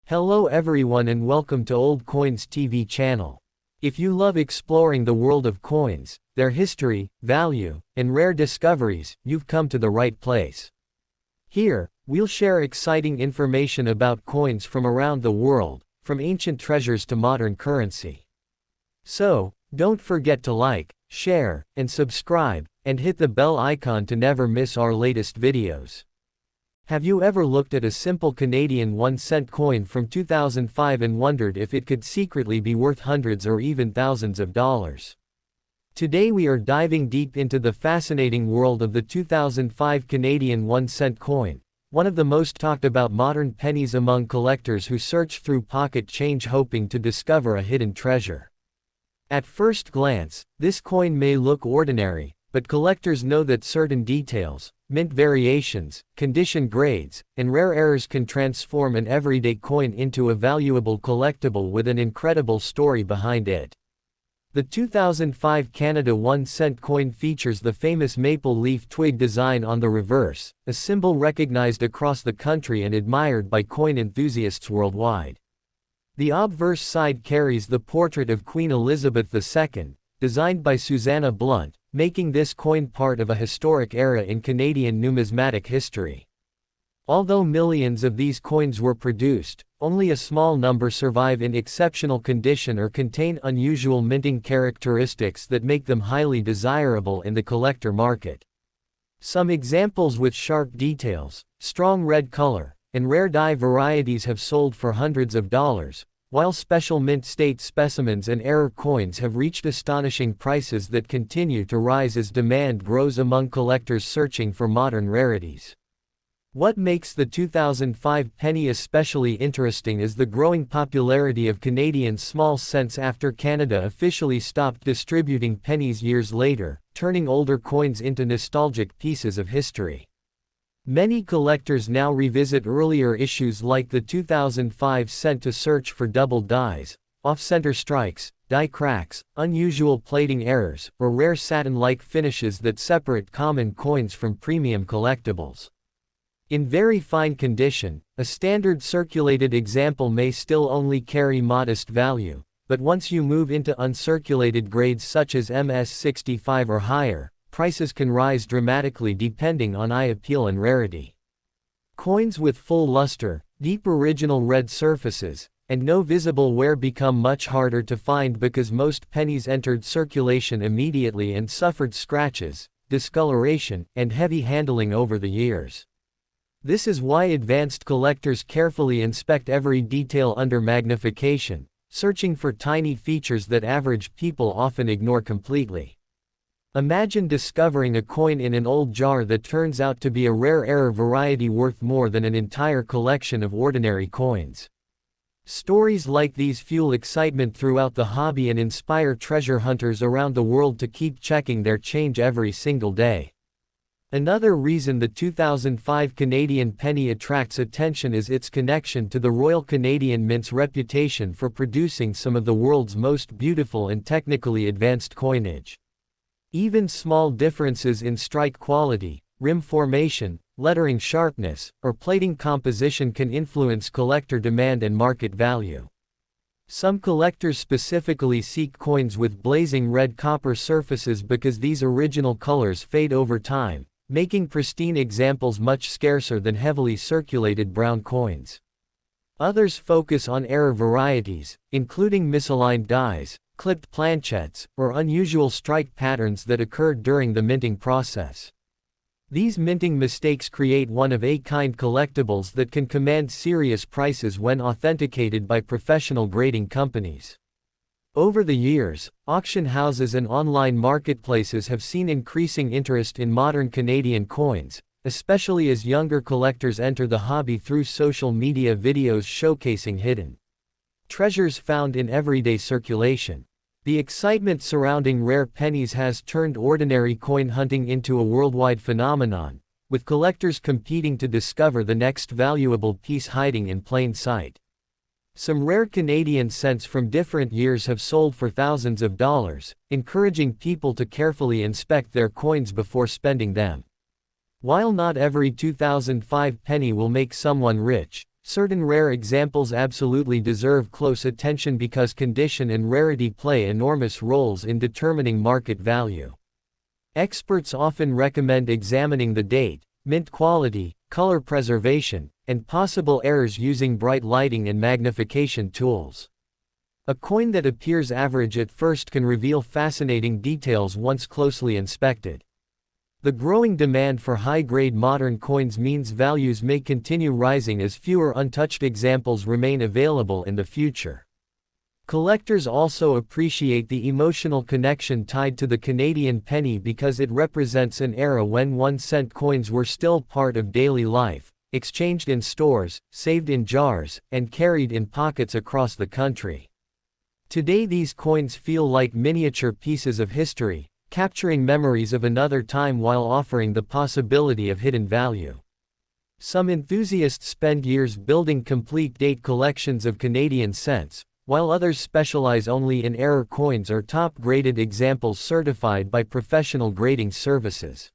Hello everyone and welcome to Old Coins TV channel. If you love exploring the world of coins, their history, value, and rare discoveries, you've come to the right place. Here, we'll share exciting information about coins from around the world, from ancient treasures to modern currency. So, don't forget to like, share, and subscribe, and hit the bell icon to never miss our latest videos. Have you ever looked at a simple Canadian 1-cent coin from 2005 and wondered if it could secretly be worth hundreds or even thousands of dollars? Today we are diving deep into the fascinating world of the 2005 Canadian 1-cent coin, one of the most talked about modern pennies among collectors who search through pocket change hoping to discover a hidden treasure. At first glance, this coin may look ordinary, but collectors know that certain details, mint variations, condition grades, and rare errors can transform an everyday coin into a valuable collectible with an incredible story behind it. The 2005 Canada 1-cent coin features the famous maple leaf twig design on the reverse, a symbol recognized across the country and admired by coin enthusiasts worldwide. The obverse side carries the portrait of Queen Elizabeth II, designed by Susanna Blunt, making this coin part of a historic era in Canadian numismatic history. Although millions of these coins were produced, only a small number survive in exceptional condition or contain unusual minting characteristics that make them highly desirable in the collector market. Some examples with sharp details, strong red color, and rare die varieties have sold for hundreds of dollars, while special mint state specimens and error coins have reached astonishing prices that continue to rise as demand grows among collectors searching for modern rarities. What makes the 2005 penny especially interesting is the growing popularity of Canadian small cents after Canada officially stopped distributing pennies years later, turning older coins into nostalgic pieces of history. Many collectors now revisit earlier issues like the 2005 cent to search for double dies, off-center strikes, die cracks, unusual plating errors, or rare satin-like finishes that separate common coins from premium collectibles. In very fine condition, a standard circulated example may still only carry modest value, but once you move into uncirculated grades such as MS65 or higher, prices can rise dramatically depending on eye appeal and rarity. Coins with full luster, deep original red surfaces, and no visible wear become much harder to find because most pennies entered circulation immediately and suffered scratches, discoloration, and heavy handling over the years. This is why advanced collectors carefully inspect every detail under magnification, searching for tiny features that average people often ignore completely. Imagine discovering a coin in an old jar that turns out to be a rare error variety worth more than an entire collection of ordinary coins. Stories like these fuel excitement throughout the hobby and inspire treasure hunters around the world to keep checking their change every single day. Another reason the 2005 Canadian penny attracts attention is its connection to the Royal Canadian Mint's reputation for producing some of the world's most beautiful and technically advanced coinage. Even small differences in strike quality, rim formation, lettering sharpness, or plating composition can influence collector demand and market value. Some collectors specifically seek coins with blazing red copper surfaces because these original colors fade over time, making pristine examples much scarcer than heavily circulated brown coins. Others focus on error varieties, including misaligned dies, clipped planchettes, or unusual strike patterns that occurred during the minting process. These minting mistakes create one-of-a-kind collectibles that can command serious prices when authenticated by professional grading companies. Over the years, auction houses and online marketplaces have seen increasing interest in modern Canadian coins, especially as younger collectors enter the hobby through social media videos showcasing hidden treasures found in everyday circulation. The excitement surrounding rare pennies has turned ordinary coin hunting into a worldwide phenomenon, with collectors competing to discover the next valuable piece hiding in plain sight. Some rare Canadian cents from different years have sold for thousands of dollars, encouraging people to carefully inspect their coins before spending them. While not every 2005 penny will make someone rich, Certain rare examples absolutely deserve close attention because condition and rarity play enormous roles in determining market value. Experts often recommend examining the date, mint quality, color preservation, and possible errors using bright lighting and magnification tools. A coin that appears average at first can reveal fascinating details once closely inspected. The growing demand for high-grade modern coins means values may continue rising as fewer untouched examples remain available in the future. Collectors also appreciate the emotional connection tied to the Canadian penny because it represents an era when 1-cent coins were still part of daily life, exchanged in stores, saved in jars, and carried in pockets across the country. Today these coins feel like miniature pieces of history, capturing memories of another time while offering the possibility of hidden value. Some enthusiasts spend years building complete date collections of Canadian cents, while others specialize only in error coins or top-graded examples certified by professional grading services.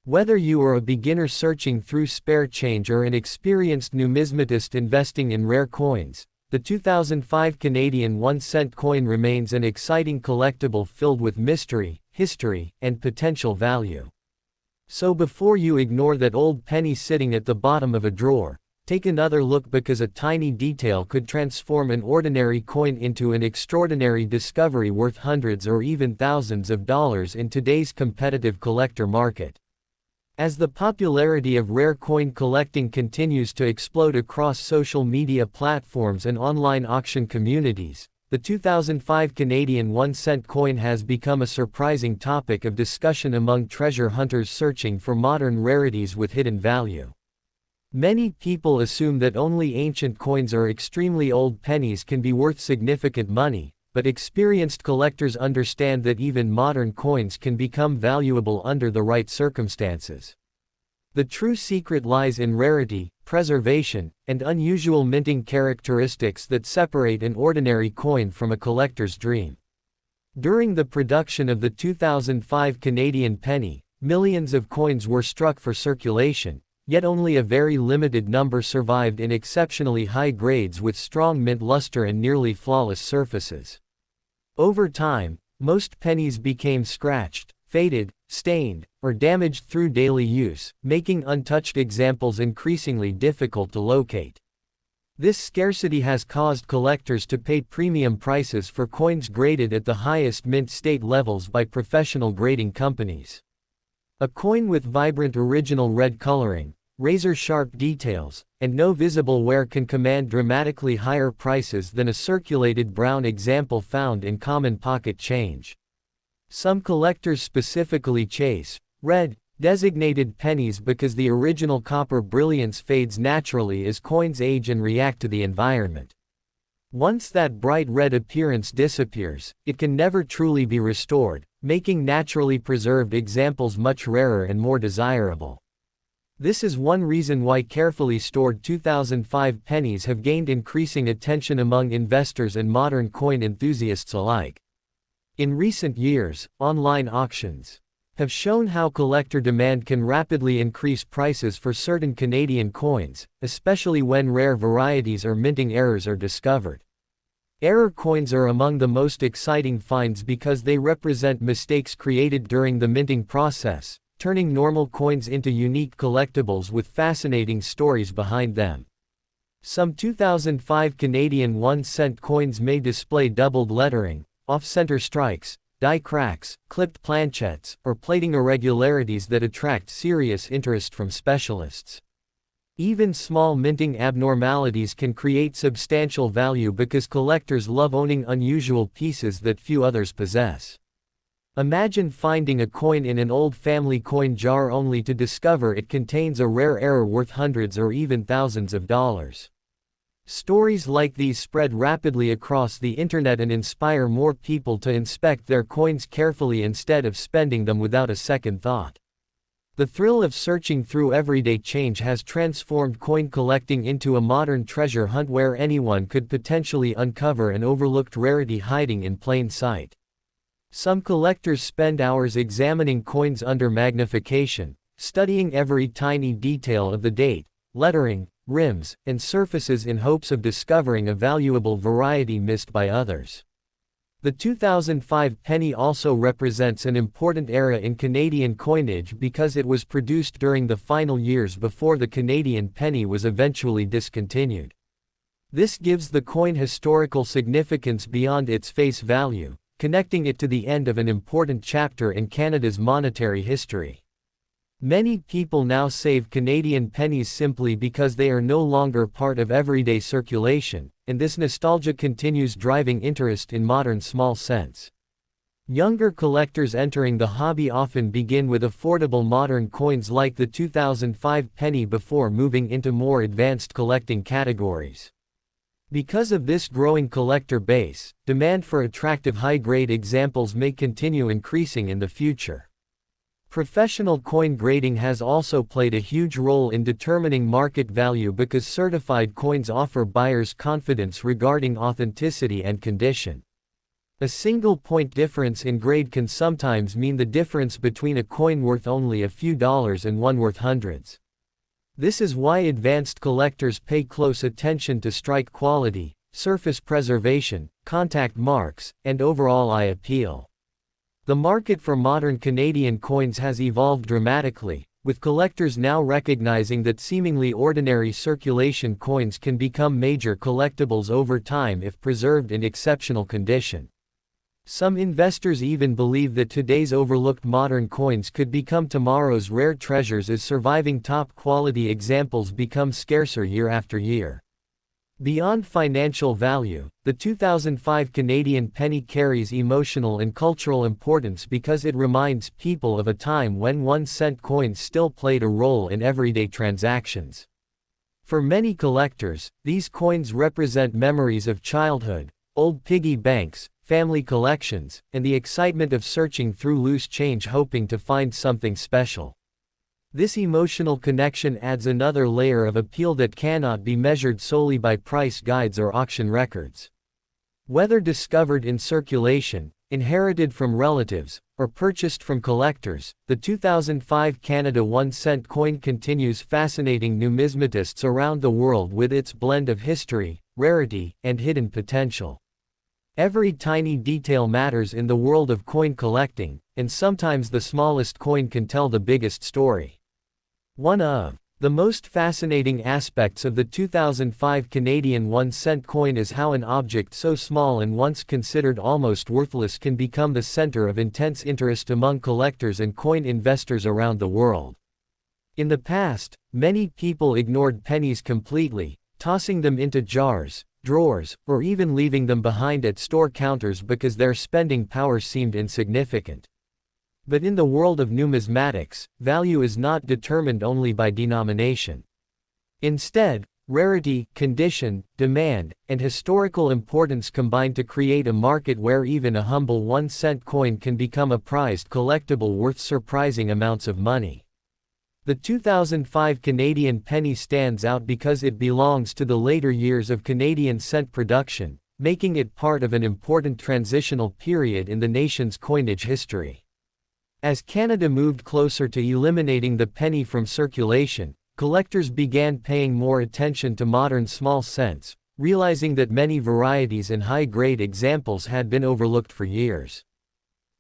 Whether you are a beginner searching through spare change or an experienced numismatist investing in rare coins, the 2005 Canadian 1-cent coin remains an exciting collectible filled with mystery, history, and potential value. So before you ignore that old penny sitting at the bottom of a drawer, take another look because a tiny detail could transform an ordinary coin into an extraordinary discovery worth hundreds or even thousands of dollars in today's competitive collector market. As the popularity of rare coin collecting continues to explode across social media platforms and online auction communities, the 2005 Canadian 1-cent coin has become a surprising topic of discussion among treasure hunters searching for modern rarities with hidden value. Many people assume that only ancient coins or extremely old pennies can be worth significant money, but experienced collectors understand that even modern coins can become valuable under the right circumstances. The true secret lies in rarity, preservation, and unusual minting characteristics that separate an ordinary coin from a collector's dream. During the production of the 2005 Canadian penny, millions of coins were struck for circulation, yet only a very limited number survived in exceptionally high grades with strong mint luster and nearly flawless surfaces. Over time, most pennies became scratched, faded, stained, or damaged through daily use, making untouched examples increasingly difficult to locate. This scarcity has caused collectors to pay premium prices for coins graded at the highest mint state levels by professional grading companies. A coin with vibrant original red coloring, razor-sharp details, and no visible wear can command dramatically higher prices than a circulated brown example found in common pocket change. Some collectors specifically chase red, designated pennies because the original copper brilliance fades naturally as coins age and react to the environment. Once that bright red appearance disappears, it can never truly be restored, making naturally preserved examples much rarer and more desirable. This is one reason why carefully stored 2005 pennies have gained increasing attention among investors and modern coin enthusiasts alike. In recent years, online auctions have shown how collector demand can rapidly increase prices for certain Canadian coins, especially when rare varieties or minting errors are discovered. Error coins are among the most exciting finds because they represent mistakes created during the minting process, turning normal coins into unique collectibles with fascinating stories behind them. Some 2005 Canadian 1-cent coins may display doubled lettering, off-center strikes, die cracks, clipped planchettes, or plating irregularities that attract serious interest from specialists. Even small minting abnormalities can create substantial value because collectors love owning unusual pieces that few others possess. Imagine finding a coin in an old family coin jar only to discover it contains a rare error worth hundreds or even thousands of dollars. Stories like these spread rapidly across the internet and inspire more people to inspect their coins carefully instead of spending them without a second thought. The thrill of searching through everyday change has transformed coin collecting into a modern treasure hunt where anyone could potentially uncover an overlooked rarity hiding in plain sight. Some collectors spend hours examining coins under magnification, studying every tiny detail of the date, lettering, rims, and surfaces in hopes of discovering a valuable variety missed by others. The 2005 penny also represents an important era in Canadian coinage because it was produced during the final years before the Canadian penny was eventually discontinued. This gives the coin historical significance beyond its face value, connecting it to the end of an important chapter in Canada's monetary history. Many people now save Canadian pennies simply because they are no longer part of everyday circulation, and this nostalgia continues driving interest in modern small cents. Younger collectors entering the hobby often begin with affordable modern coins like the 2005 penny before moving into more advanced collecting categories. Because of this growing collector base, demand for attractive high-grade examples may continue increasing in the future. Professional coin grading has also played a huge role in determining market value because certified coins offer buyers confidence regarding authenticity and condition. A single point difference in grade can sometimes mean the difference between a coin worth only a few dollars and one worth hundreds. This is why advanced collectors pay close attention to strike quality, surface preservation, contact marks, and overall eye appeal. The market for modern Canadian coins has evolved dramatically, with collectors now recognizing that seemingly ordinary circulation coins can become major collectibles over time if preserved in exceptional condition. Some investors even believe that today's overlooked modern coins could become tomorrow's rare treasures as surviving top-quality examples become scarcer year after year. Beyond financial value, the 2005 Canadian penny carries emotional and cultural importance because it reminds people of a time when 1-cent coins still played a role in everyday transactions. For many collectors, these coins represent memories of childhood, old piggy banks, family collections, and the excitement of searching through loose change hoping to find something special. This emotional connection adds another layer of appeal that cannot be measured solely by price guides or auction records. Whether discovered in circulation, inherited from relatives, or purchased from collectors, the 2005 Canada 1-cent coin continues fascinating numismatists around the world with its blend of history, rarity, and hidden potential. Every tiny detail matters in the world of coin collecting, and sometimes the smallest coin can tell the biggest story. One of the most fascinating aspects of the 2005 Canadian 1-cent coin is how an object so small and once considered almost worthless can become the center of intense interest among collectors and coin investors around the world. In the past, many people ignored pennies completely, tossing them into jars, drawers, or even leaving them behind at store counters because their spending power seemed insignificant. But in the world of numismatics, value is not determined only by denomination. Instead, rarity, condition, demand, and historical importance combine to create a market where even a humble 1-cent coin can become a prized collectible worth surprising amounts of money. The 2005 Canadian penny stands out because it belongs to the later years of Canadian cent production, making it part of an important transitional period in the nation's coinage history. As Canada moved closer to eliminating the penny from circulation, collectors began paying more attention to modern small cents, realizing that many varieties and high-grade examples had been overlooked for years.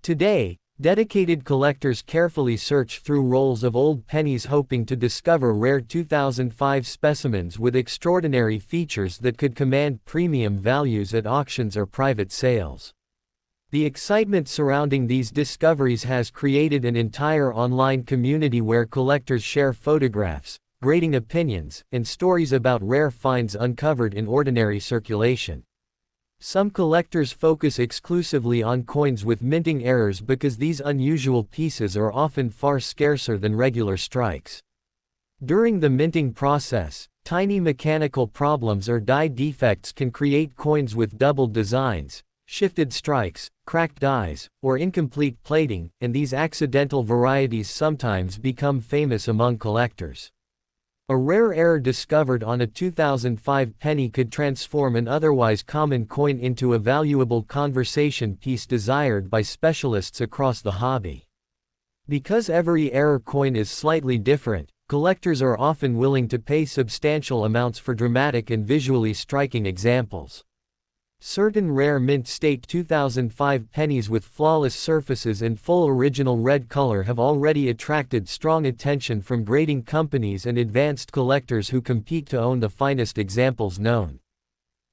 Today, dedicated collectors carefully search through rolls of old pennies hoping to discover rare 2005 specimens with extraordinary features that could command premium values at auctions or private sales. The excitement surrounding these discoveries has created an entire online community where collectors share photographs, grading opinions, and stories about rare finds uncovered in ordinary circulation. Some collectors focus exclusively on coins with minting errors because these unusual pieces are often far scarcer than regular strikes. During the minting process, tiny mechanical problems or die defects can create coins with doubled designs, shifted strikes, cracked dies, or incomplete plating, and these accidental varieties sometimes become famous among collectors. A rare error discovered on a 2005 penny could transform an otherwise common coin into a valuable conversation piece desired by specialists across the hobby. Because every error coin is slightly different, collectors are often willing to pay substantial amounts for dramatic and visually striking examples. Certain rare mint state 2005 pennies with flawless surfaces and full original red color have already attracted strong attention from grading companies and advanced collectors who compete to own the finest examples known.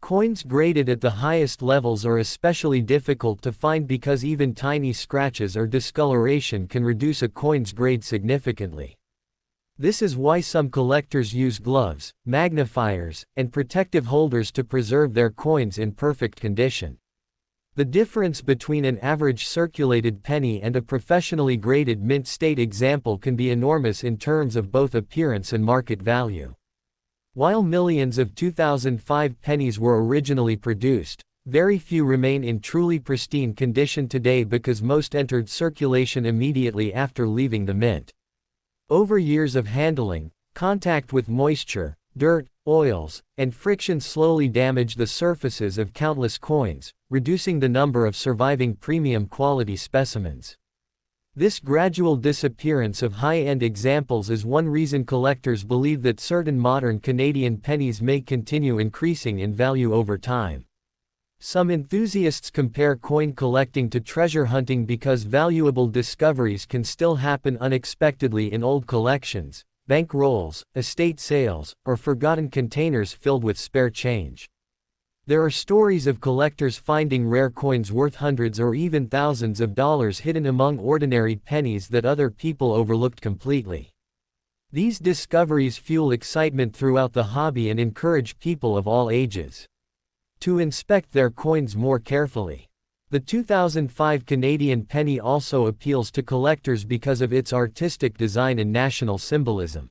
Coins graded at the highest levels are especially difficult to find because even tiny scratches or discoloration can reduce a coin's grade significantly. This is why some collectors use gloves, magnifiers, and protective holders to preserve their coins in perfect condition. The difference between an average circulated penny and a professionally graded mint state example can be enormous in terms of both appearance and market value. While millions of 2005 pennies were originally produced, very few remain in truly pristine condition today because most entered circulation immediately after leaving the mint. Over years of handling, contact with moisture, dirt, oils, and friction slowly damage the surfaces of countless coins, reducing the number of surviving premium quality specimens. This gradual disappearance of high-end examples is one reason collectors believe that certain modern Canadian pennies may continue increasing in value over time. Some enthusiasts compare coin collecting to treasure hunting because valuable discoveries can still happen unexpectedly in old collections, bank rolls, estate sales, or forgotten containers filled with spare change. There are stories of collectors finding rare coins worth hundreds or even thousands of dollars hidden among ordinary pennies that other people overlooked completely. These discoveries fuel excitement throughout the hobby and encourage people of all ages to inspect their coins more carefully. The 2005 Canadian penny also appeals to collectors because of its artistic design and national symbolism.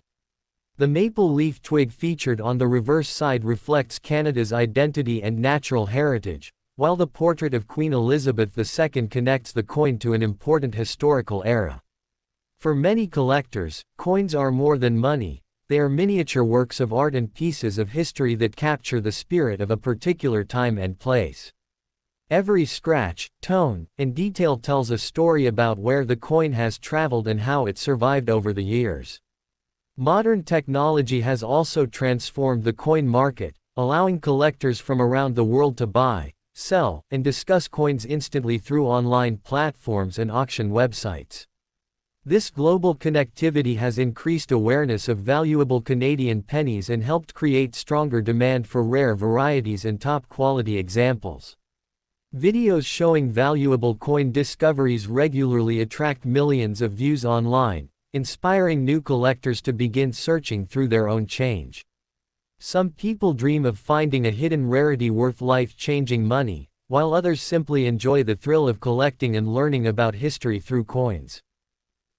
The maple leaf twig featured on the reverse side reflects Canada's identity and natural heritage, while the portrait of Queen Elizabeth II connects the coin to an important historical era. For many collectors, coins are more than money. They are miniature works of art and pieces of history that capture the spirit of a particular time and place. Every scratch, tone, and detail tells a story about where the coin has traveled and how it survived over the years. Modern technology has also transformed the coin market, allowing collectors from around the world to buy, sell, and discuss coins instantly through online platforms and auction websites. This global connectivity has increased awareness of valuable Canadian pennies and helped create stronger demand for rare varieties and top-quality examples. Videos showing valuable coin discoveries regularly attract millions of views online, inspiring new collectors to begin searching through their own change. Some people dream of finding a hidden rarity worth life-changing money, while others simply enjoy the thrill of collecting and learning about history through coins.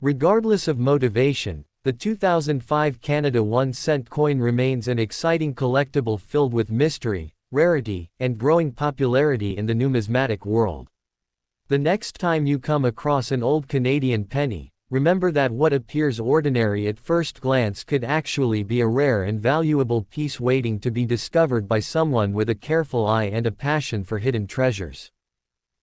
Regardless of motivation, the 2005 Canada 1-cent coin remains an exciting collectible filled with mystery, rarity, and growing popularity in the numismatic world. The next time you come across an old Canadian penny, remember that what appears ordinary at first glance could actually be a rare and valuable piece waiting to be discovered by someone with a careful eye and a passion for hidden treasures.